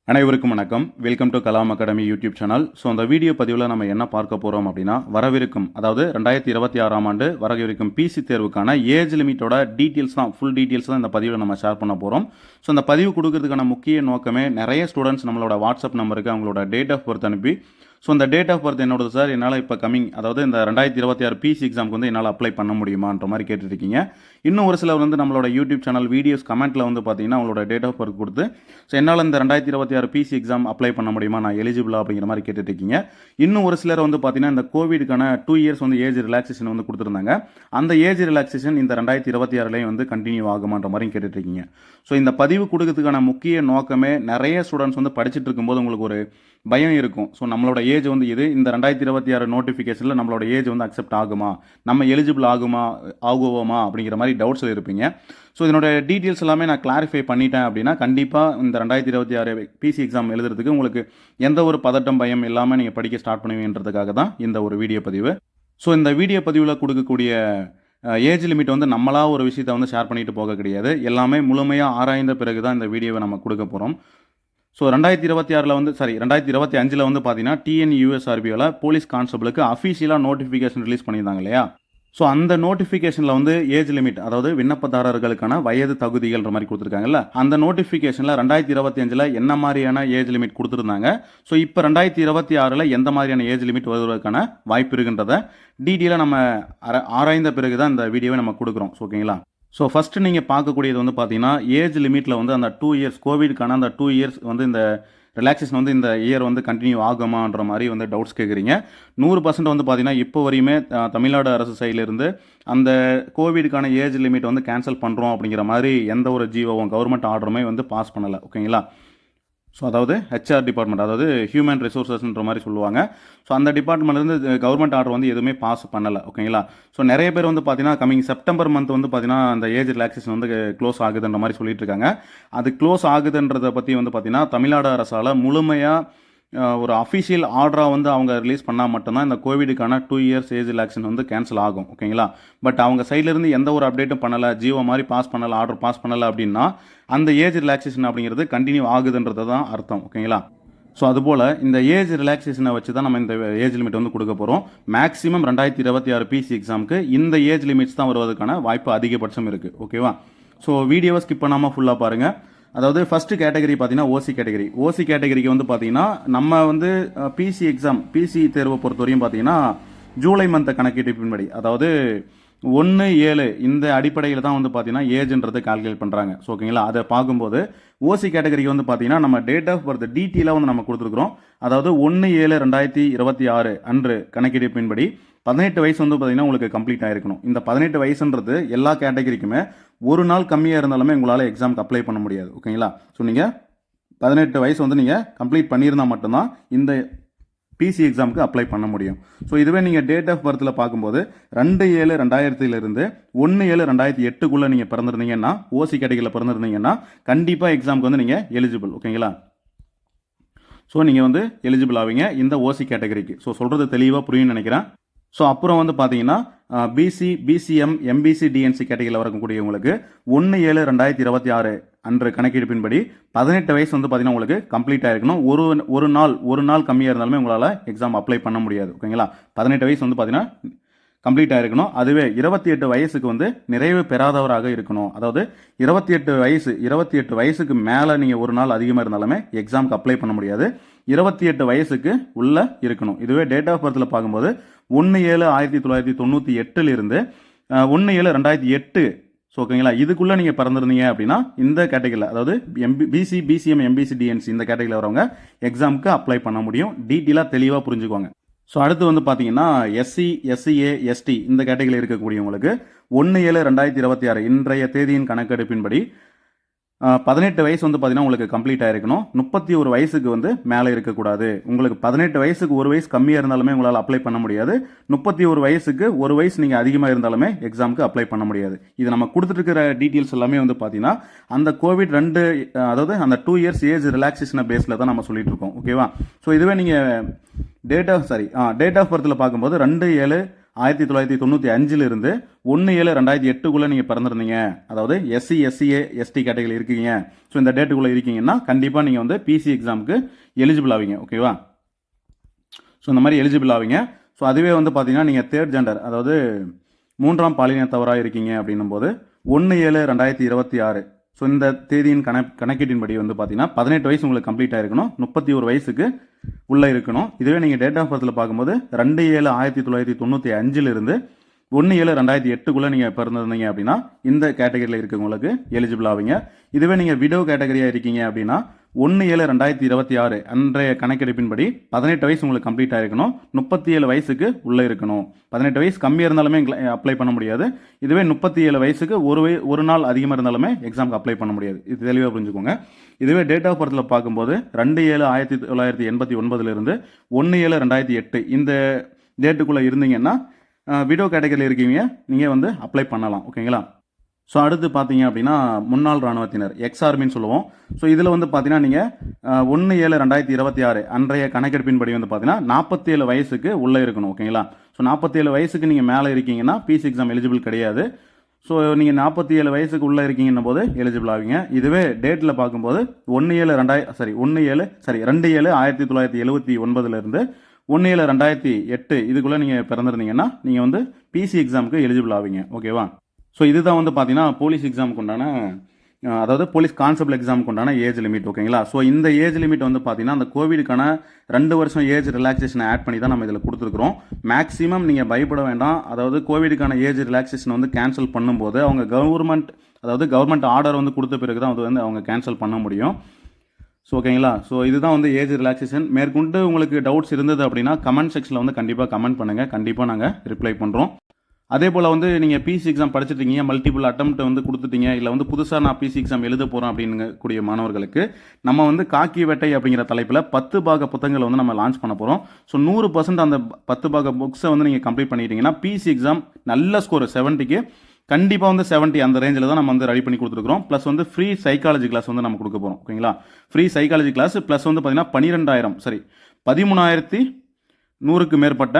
அனைவருக்கும் வணக்கம். Welcome to Kalam academy YouTube channel. So அந்த வீடியோ பதிவில் நம்ம என்ன பார்க்க போகிறோம் அப்படின்னா, வரவிருக்கும் அதாவது 2026ஆம் ஆண்டு வரவிருக்கும் பிசி தேர்வுக்கான ஏஜ் லிமிட்டோட டீட்டெயில்ஸ் தான், ஃபுல் டீட்டெயில்ஸ் தான் இந்த பதிவில் நம்ம ஷேர் பண்ண போகிறோம். ஸோ அந்த பதிவு கொடுக்கறதுக்கான முக்கிய நோக்கமே, நிறைய ஸ்டூடெண்ட்ஸ் நம்மளோட வாட்ஸ்அப் நம்பருக்கு அவங்களோட டேட் ஆஃப் பர்த் அனுப்பி, ஸோ இந்த டேட் ஆஃப் பர்த் என்னோட சார், என்னால் இப்போ அதாவது இந்த 2026 பிசி எக்ஸாமுக்கு வந்து என்னால் அப்ளை பண்ண முடியுமான்ற மாதிரி கேட்டுருக்கீங்க. இன்னும் ஒரு சிலர் வந்து நம்மளோட யூடியூப் சேனல் வீடியோஸ் கமெண்ட்டில் வந்து பார்த்தீங்கன்னா அவங்களோட டேட் ஆஃப் பர்த் கொடுத்து, ஸோ என்னால் இந்த 2026 பிசி எக்ஸாம் அப்ளை பண்ண முடியுமா, நான் எலிஜிபிளா அப்படிங்கிற மாதிரி கேட்டுருக்கீங்க. இன்னும் ஒரு சிலர் வந்து பார்த்தீங்கன்னா இந்த கோவிடுக்கான 2 இயர்ஸ் வந்து ஏஜ் ரிலாக்ஸேஷன் வந்து கொடுத்துருந்தாங்க. அந்த ஏஜ் ரிலாக்ஸேஷன் இந்த 2026லேயும் வந்து கண்டினியூ ஆகுமான்ற மாதிரியும் கேட்டுட்ருக்கீங்க. ஸோ இந்த பதிவு கொடுக்கறதுக்கான முக்கிய நோக்கமே, நிறைய ஸ்டூடெண்ட்ஸ் வந்து படிச்சுட்டு இருக்கும்போது உங்களுக்கு ஒரு பயம் இருக்கும். ஸோ நம்மளோட ஏஜ் வந்து இந்த 2026 நோட்டிஃபிகேஷனில் நம்மளோட ஏஜ் வந்து அக்செப்ட் ஆகுமா, நம்ம எலிஜிபிள் ஆகுவோமா அப்படிங்கிற மாதிரி டவுட்ஸில் இருப்பீங்க. ஸோ இதனோட டீட்டெயில்ஸ் எல்லாமே நான் கிளாரிஃபை பண்ணிட்டேன் அப்படின்னா, கண்டிப்பாக இந்த 2026 பிசி எக்ஸாம் எழுதுறதுக்கு உங்களுக்கு எந்த ஒரு பதட்டம், பயம் இல்லாமல் நீங்கள் படிக்க ஸ்டார்ட் பண்ணுவீங்கன்றதுக்காக தான் இந்த ஒரு வீடியோ பதிவு. ஸோ இந்த வீடியோ பதிவில் கொடுக்கக்கூடிய ஏஜ் லிமிட் வந்து நம்மளாக ஒரு விஷயத்தை வந்து ஷேர் பண்ணிட்டு போக கிடையாது. எல்லாமே முழுமையாக ஆராய்ந்த பிறகு தான் இந்த வீடியோவை நம்ம கொடுக்க போகிறோம். ஸோ 2025 வந்து பார்த்தீங்கன்னா டிஎன்யூஎஸ்ஆர்பியில் போலீஸ் கான்ஸ்டபிளுக்கு அஃபீஷியலாக நோட்டிஃபிகேஷன் ரிலீஸ் பண்ணியிருந்தாங்க இல்லையா. ஸோ அந்த நோட்டிஃபிகேஷனில் வந்து ஏஜ் லிமிட், அதாவது விண்ணப்பதாரர்களுக்கான வயது தகுதிகள்ன்ற மாதிரி கொடுத்துருக்காங்கல்ல, அந்த நோட்டிஃபிகேஷனில் 2025 என்ன மாதிரியான ஏஜ் லிமிட் கொடுத்துருந்தாங்க. ஸோ இப்போ 2026 எந்த மாதிரியான ஏஜ் லிமிட் வருவதற்கான வாய்ப்பு இருக்குன்றத டீட்டெயிலாக நம்ம ஆராய்ந்த பிறகு தான் இந்த வீடியோவை நம்ம கொடுக்குறோம். ஓகேங்களா. ஸோ ஃபஸ்ட்டு நீங்கள் பார்க்கக்கூடியது வந்து பார்த்தீங்கன்னா, ஏஜ் லிமிட்டில் வந்து அந்த 2 இயர்ஸ் கோவிடுக்கான அந்த 2 இயர்ஸ் வந்து இந்த ரிலாக்ஸேஷன் வந்து இந்த இயர் வந்து கண்டினியூ ஆகுமான்ற மாதிரி வந்து டவுட்ஸ் கேட்குறீங்க. 100% வந்து பார்த்தீங்கன்னா இப்போ வரையுமே தமிழ்நாடு அரசு சைட்லேருந்து அந்த கோவிடுக்கான ஏஜ் லிமிட் வந்து கேன்சல் பண்ணுறோம் அப்படிங்கிற மாதிரி எந்த ஒரு ஜிஓவும் கவர்மெண்ட் ஆர்டருமே வந்து பாஸ் பண்ணலை. ஓகேங்களா. ஸோ அதாவது ஹெச்ஆர் டிபார்ட்மெண்ட், அதாவது ஹியூமன் ரிசோர்ஸஸ்ன்ற மாதிரி சொல்லுவாங்க. ஸோ அந்த டிபார்ட்மெண்ட்லேருந்து கவர்மெண்ட் ஆர்டர் வந்து எதுவுமே பாஸ் பண்ணலை. ஓகேங்களா. ஸோ நிறைய பேர் வந்து பார்த்தீங்கன்னா கமிங் செப்டம்பர் மந்த் வந்து பார்த்தீங்கன்னா அந்த ஏஜ் ரிலாக்ஸேஷன் வந்து க்ளோஸ் ஆகுதுன்ற மாதிரி சொல்லிட்டு இருக்காங்க. அது க்ளோஸ் ஆகுதுன்றதை பற்றி வந்து பார்த்தீங்கன்னா தமிழ்நாடு அரசால் முழுமையாக ஒரு அஃபிஷியல் ஆர்டராக வந்து அவங்க ரிலீஸ் பண்ணால் மட்டும்தான் இந்த கோவிடுக்கான 2 இயர்ஸ் ஏஜ் ரிலாக்ஸேஷன் வந்து கேன்சல் ஆகும். ஓகேங்களா. பட் அவங்க சைட்லேருந்து எந்த ஒரு அப்டேட்டும் பண்ணலை, ஜியோ மாதிரி பாஸ் பண்ணலை, ஆர்டர் பாஸ் பண்ணலை அப்படின்னா அந்த ஏஜ் ரிலாக்ஸேஷன் அப்படிங்கிறது கண்டினியூ ஆகுதுன்றது தான் அர்த்தம். ஓகேங்களா. ஸோ அதுபோல் இந்த ஏஜ் ரிலாக்ஸேஷனை வச்சு தான் நம்ம இந்த ஏஜ் லிமிட் வந்து கொடுக்க போகிறோம். மேக்ஸிமம் 2026 பிசி எக்ஸாமுக்கு இந்த ஏஜ் லிமிட்ஸ் தான் வருவதற்கான வாய்ப்பு அதிகபட்சம் இருக்குது. ஓகேவா. ஸோ வீடியோவை ஸ்கிப் பண்ணாமல் ஃபுல்லாக பாருங்கள். அதாவது ஃபஸ்ட்டு கேட்டகரி பார்த்தீங்கன்னா ஓசி கேட்டகரிக்கு வந்து பார்த்தீங்கன்னா நம்ம வந்து பிசி தேர்வை பொறுத்தவரையும் பார்த்தீங்கன்னா ஜூலை மந்த்தை கணக்கீட்டின்படி, அதாவது 1/7 இந்த அடிப்படையில் தான் வந்து பார்த்தீங்கன்னா ஏஜ்ன்றதை கால்குலேட் பண்ணுறாங்க. ஸோ ஓகேங்களா. அதை பார்க்கும்போது ஓசி கேட்டகரிக்கு வந்து பார்த்தீங்கன்னா நம்ம டேட் ஆஃப் பர்த் டீட்டெயிலாக வந்து நம்ம கொடுத்துருக்குறோம். அதாவது 1/7/2026 அன்று கணக்கெடுப்பின்படி 18 வயசு வந்து பார்த்தீங்கன்னா உங்களுக்கு கம்ப்ளீட் ஆகிருக்கணும். இந்த 18 வயசுன்றது எல்லா கேட்டகரிக்குமே ஒரு நாள் கம்மியாக இருந்தாலுமே உங்களால் எக்ஸாமுக்கு அப்ளை பண்ண முடியாது. ஓகேங்களா. ஸோ நீங்கள் 18 வயசு வந்து நீங்கள் கம்ப்ளீட் பண்ணியிருந்தால் மட்டும்தான் இந்த பிசி எக்ஸாமுக்கு அப்ளை பண்ண முடியும். ஸோ இதுவே நீங்கள் டேட் ஆஃப் பர்த்தில் பார்க்கும்போது 2/7/2000 1/7/2008 நீங்கள் பிறந்திருந்தீங்கன்னா, ஓசி கேட்டகரியில் பிறந்திருந்தீங்கன்னா கண்டிப்பாக எக்ஸாமுக்கு வந்து நீங்கள் எலிஜிபிள். ஓகேங்களா. ஸோ நீங்கள் வந்து எலிஜிபிள் ஆவீங்க இந்த ஓசி கேட்டகரிக்கு. ஸோ சொல்கிறது தெளிவாக புரியும்னு நினைக்கிறேன். ஸோ அப்புறம் வந்து பார்த்தீங்கன்னா பிசிஎம், எம்பிசி, டிஎன்சி கேட்டகரியில் வரக்கூடியவங்களுக்கு 1/7/2026 அன்று கணக்கெடுப்பின்படி 18 வயசு வந்து பார்த்தீங்கன்னா உங்களுக்கு கம்ப்ளீட் ஆகிருக்கணும். ஒரு நாள் கம்மியாக இருந்தாலுமே உங்களால் எக்ஸாம் அப்ளை பண்ண முடியாது. ஓகேங்களா. 18 வயசு வந்து பார்த்தீங்கன்னா கம்ப்ளீட் ஆகிருக்கணும். அதுவே 28 வயசுக்கு வந்து நிறைவு பெறாதவராக இருக்கணும். அதாவது 28 வயசுக்கு மேலே நீங்கள் ஒரு நாள் அதிகமாக இருந்தாலுமே எக்ஸாமுக்கு அப்ளை பண்ண முடியாது. 28 வயசுக்கு உள்ளே இருக்கணும். இதுவே டேட் ஆஃப் பர்த்தில் பார்க்கும்போது 1/7/1998 1/7/2008. ஸோ ஓகேங்களா. இதுக்குள்ளே நீங்கள் பிறந்திருந்தீங்க அப்படின்னா இந்த கேட்டகரியில், அதாவது பிசிஎம், எம்பிசி, டிஎன்சி இந்த கேட்டகரியில் வரவங்க எக்ஸாமுக்கு அப்ளை பண்ண முடியும். டீட்டெயிலாக தெளிவாக புரிஞ்சுக்குவாங்க. ஸோ அடுத்து வந்து பார்த்தீங்கன்னா எஸ்சி, எஸ்சிஏ, எஸ்டி இந்த கேட்டகரியில் இருக்கக்கூடியவங்களுக்கு 1/7/2026 இன்றைய தேதியின் கணக்கெடுப்பின்படி 18 வயசு வந்து பார்த்தீங்கன்னா உங்களுக்கு கம்ப்ளீட் ஆகிருக்கணும். 31 வயசுக்கு வந்து மேலே இருக்கக்கூடாது. உங்களுக்கு 18 வயசுக்கு ஒரு வயசு கம்மியாக இருந்தாலுமே உங்களால் அப்ளை பண்ண முடியாது. 31 வயசுக்கு ஒரு வயசு நீங்கள் அதிகமாக இருந்தாலுமே எக்ஸாமுக்கு அப்ளை பண்ண முடியாது. இது நம்ம கொடுத்துருக்கிற டீட்டெயில்ஸ் எல்லாமே வந்து பார்த்தீங்கன்னா அந்த கோவிட் அதாவது அந்த 2 இயர்ஸ் ஏஜ் ரிலாக்ஸேஷனை பேஸில் தான் நம்ம சொல்லிட்டு இருக்கோம். ஓகேவா. ஸோ இதுவே நீங்கள் டேட் ஆஃப் பர்த்தில் பார்க்கும்போது 2/7 1995 1/7/2008 நீங்கள் பிறந்திருந்தீங்க, அதாவது எஸ்சி எஸ்சிஏ எஸ்டி கேட்டகரி இருக்கீங்க, ஸோ இந்த டேட்டுக்குள்ளே இருக்கீங்கன்னா கண்டிப்பாக நீங்கள் வந்து பிசி எக்ஸாமுக்கு எலிஜிபிள் ஆவீங்க. ஓகேவா? ஸோ இந்த மாதிரி எலிஜிபிள் ஆவீங்க. ஸோ அதுவே வந்து பார்த்தீங்கன்னா நீங்கள் தேர்ட் ஜெண்டர், அதாவது 3ஆம் பாலினத்தவராக இருக்கீங்க அப்படின்னும் போது 1/7/2026, ஸோ இந்த தேதியின் கணக்கீட்டின்படி வந்து பார்த்தீங்கன்னா 18 வயசு உங்களுக்கு கம்ப்ளீட் ஆகிருக்கணும், 31 வயசுக்கு உள்ளே இருக்கணும். இதுவே நீங்கள் டேட் ஆஃப் பர்த்தில் பார்க்கும்போது 2/7/1995 1/7/2008 நீங்கள் பிறந்திருந்தீங்க அப்படின்னா இந்த கேட்டகரியில் இருக்கவங்களுக்கு எலிஜிபிள் ஆவீங்க. இதுவே நீங்கள் விடோ கேட்டகரியாக இருக்கீங்க அப்படின்னா 1/7/2026 அன்றைய கணக்கெடுப்பின்படி 18 வயசு உங்களுக்கு கம்ப்ளீட் ஆகிருக்கணும், 37 வயசுக்கு உள்ளே இருக்கணும். 18 வயசு கம்மியாக இருந்தாலுமே அப்ளை பண்ண முடியாது. இதுவே 37 வயசுக்கு ஒரு நாள் அதிகமாக இருந்தாலுமே எக்ஸாமுக்கு அப்ளை பண்ண முடியாது. இது தெளிவாக புரிஞ்சுக்கோங்க. இதுவே டேட் ஆஃப் பர்த்தில் பார்க்கும்போது 2/7/1989 1/7/2008 இந்த டேட்டுக்குள்ளே இருந்தீங்கன்னா விடோ கேட்டகரியில் இருக்கீங்க, நீங்கள் வந்து அப்ளை பண்ணலாம். ஓகேங்களா? ஸோ அடுத்து பார்த்தீங்க அப்படின்னா முன்னாள் இராணுவத்தினர், எக்ஸ்ஆர்மின்னு சொல்லுவோம். ஸோ இதில் வந்து பார்த்தீங்கன்னா நீங்கள் 1/7/2026 அன்றைய கணக்கெடுப்பின்படி வந்து பார்த்தீங்கன்னா 47 வயசுக்கு உள்ளே இருக்கணும். ஓகேங்களா? ஸோ 47 வயசுக்கு நீங்கள் மேலே இருக்கீங்கன்னா பிசி எக்ஸாம் எலிஜிபிள் கிடையாது. ஸோ நீங்கள் 47 வயசுக்கு உள்ளே இருக்கீங்கன்னும் போது எலிஜிபிள் ஆவீங்க. இதுவே டேட்டில் பார்க்கும்போது 2/7/1979 1/7/2008 இதுக்குள்ளே நீங்கள் பிறந்திருந்தீங்கன்னா நீங்கள் வந்து பிசி எக்ஸாமுக்கு எலிஜிபிள் ஆவீங்க. ஓகேவா? ஸோ இதுதான் வந்து பார்த்தீங்கன்னா போலீஸ் எக்ஸாமுக்கு உண்டான, அதாவது போலீஸ் கான்ஸ்டபிள் எக்ஸாமுக்கு உண்டான ஏஜ் லிமிட். ஓகேங்களா? ஸோ இந்த ஏஜ் லிமிட் வந்து பார்த்தீங்கன்னா அந்த கோவிடுக்கான 2 வருஷம் ஏஜ் ரிலாக்ஸேஷனை ஆட் பண்ணி தான் நம்ம இதில் கொடுத்துருக்குறோம். மேக்ஸிமம் நீங்கள் பயப்பட வேண்டாம். அதாவது கோவிடுக்கான ஏஜ் ரிலாக்ஸேஷன் வந்து கேன்சல் பண்ணும்போது அவங்க கவர்மெண்ட் ஆர்டர் வந்து கொடுத்த பிறகு தான் அது வந்து அவங்க கேன்சல் பண்ண முடியும். ஸோ ஓகேங்களா? ஸோ இதுதான் வந்து ஏஜ் ரிலாக்ஸேஷன். மேற்கொண்டு உங்களுக்கு டவுட்ஸ் இருந்தது அப்படின்னா கமெண்ட் செக்ஷனில் வந்து கண்டிப்பாக கமெண்ட் பண்ணுங்கள், கண்டிப்பாக நாங்கள் ரிப்ளை பண்ணுறோம். அதே போல் வந்து நீங்கள் பிசி எக்ஸாம் படிச்சுட்டீங்க, மல்டிபிள் அட்டம்ப்ட் வந்து கொடுத்துட்டீங்க, இல்லை வந்து புதுசாக நான் பிசி எக்ஸாம் எழுத போகிறேன் அப்படின்னு கூடிய மாணவர்களுக்கு நம்ம வந்து காக்கி வேட்டை அப்படிங்கிற தலைப்பில் 10 பாக புத்தகங்களை வந்து நம்ம லான்ச் பண்ண போகிறோம். ஸோ 100% அந்த 10 பாக புக்ஸை வந்து நீங்கள் கம்ப்ளீட் பண்ணிட்டீங்கன்னா பிசி எக்ஸாம் நல்ல ஸ்கோர் 70க்கு கண்டிப்பாக வந்து 70 அந்த ரேஞ்சில் தான் நம்ம வந்து ரெடி பண்ணி கொடுத்துருக்கோம். ப்ளஸ் வந்து ஃப்ரீ சைக்காலஜி கிளாஸ் வந்து நம்ம கொடுக்க போகிறோம். ஓகேங்களா? ஃப்ரீ சைக்காலஜி கிளாஸ் ப்ளஸ் வந்து பார்த்தீங்கன்னா 13,100க்கு மேற்பட்ட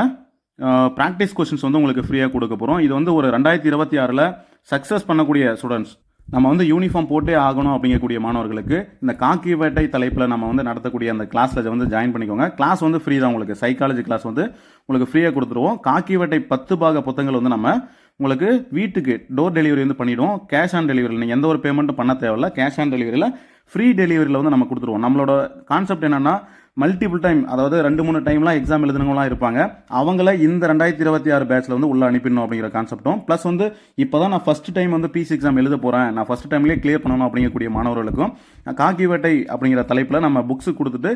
ப்ராக்டிஸ் கொஸ்டின்ஸ் வந்து உங்களுக்கு ஃப்ரீயாக கொடுக்க போகிறோம். இது வந்து ஒரு 2026 சக்ஸஸ் பண்ணக்கூடிய ஸ்டூடெண்ட்ஸ், நம்ம வந்து யூனிஃபார்ம் போட்டே ஆகணும் அப்படிங்கக்கூடிய மாணவர்களுக்கு இந்த காக்கி வேட்டை தலைப்பில் நம்ம வந்து நடத்தக்கூடிய அந்த கிளாஸில் வந்து ஜாயின் பண்ணிக்கோங்க. கிளாஸ் வந்து ஃப்ரீ தான், உங்களுக்கு சைக்காலஜி கிளாஸ் வந்து உங்களுக்கு ஃப்ரீயாக கொடுத்துருவோம். காக்கி வேட்டை 10 பாக புத்தகங்கள் வந்து நம்ம உங்களுக்கு வீட்டுக்கு டோர் டெலிவரி வந்து பண்ணிவிடுவோம். கேஷ் ஆன் டெலிவரியில் நீங்கள் எந்த ஒரு பேமெண்ட்டும் பண்ண தேவையில்ல. கேஷ் ஆன் டெலிவரியில் ஃப்ரீ டெலிவரியில் வந்து நம்ம கொடுத்துருவோம். நம்மளோட கான்செப்ட் என்னென்னா மல்டிபிள் டைம், அதாவது 2-3 டைம்லாம் எக்ஸாம் எழுதுனவங்களாம் இருப்பாங்க, அவங்கள இந்த 2026 பேட்சில் வந்து உள்ளே அனுப்பிடணும் அப்படிங்கிற கான்செப்டும், ப்ளஸ் வந்து இப்போ தான் நான் ஃபஸ்ட் டைம் வந்து பிசி எக்ஸாம் எழுத போகிறேன், நான் ஃபஸ்ட் டைம்லேயே கிளியர் பண்ணணும் அப்படிங்கக்கூடிய மாணவர்களுக்கும் காக்கி வேட்டை அப்படிங்கிற தலைப்பில் நம்ம புக்ஸ் கொடுத்துட்டு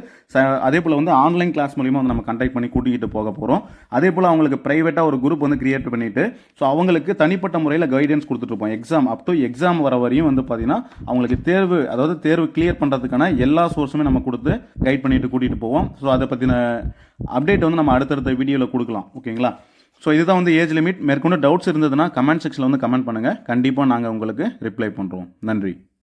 அதே போல் வந்து ஆன்லைன் கிளாஸ் மூலிமா வந்து நம்ம கண்டக்ட் பண்ணி கூட்டிகிட்டு போக போகிறோம். அதே போல் அவங்களுக்கு ப்ரைவேட்டாக ஒரு குரூப் வந்து கிரியேட் பண்ணிவிட்டு ஸோ அவங்களுக்கு தனிப்பட்ட முறையில் கைடன்ஸ் கொடுத்துட்ருப்போம். எக்ஸாம் அப் டு எக்ஸாம் வர வரையும் வந்து பார்த்தீங்கன்னா அவங்களுக்கு தேர்வு கிளியர் பண்ணுறதுக்கான எல்லா சோர்ஸுமே நம்ம கொடுத்து கைட் பண்ணிட்டு கூட்டிகிட்டு போவோம். ஸோ அதை பற்றின அப்டேட் வந்து நம்ம அடுத்தடுத்த வீடியோவில் கொடுக்கலாம். ஓகேங்களா? ஸோ இதுதான் வந்து ஏஜ் லிமிட். மேற்கொண்டு டவுட்ஸ் இருந்ததுன்னா கமெண்ட் செக்ஷனில் வந்து கமெண்ட் பண்ணுங்கள், கண்டிப்பாக நாங்கள் உங்களுக்கு ரிப்ளை பண்ணுறோம். நன்றி.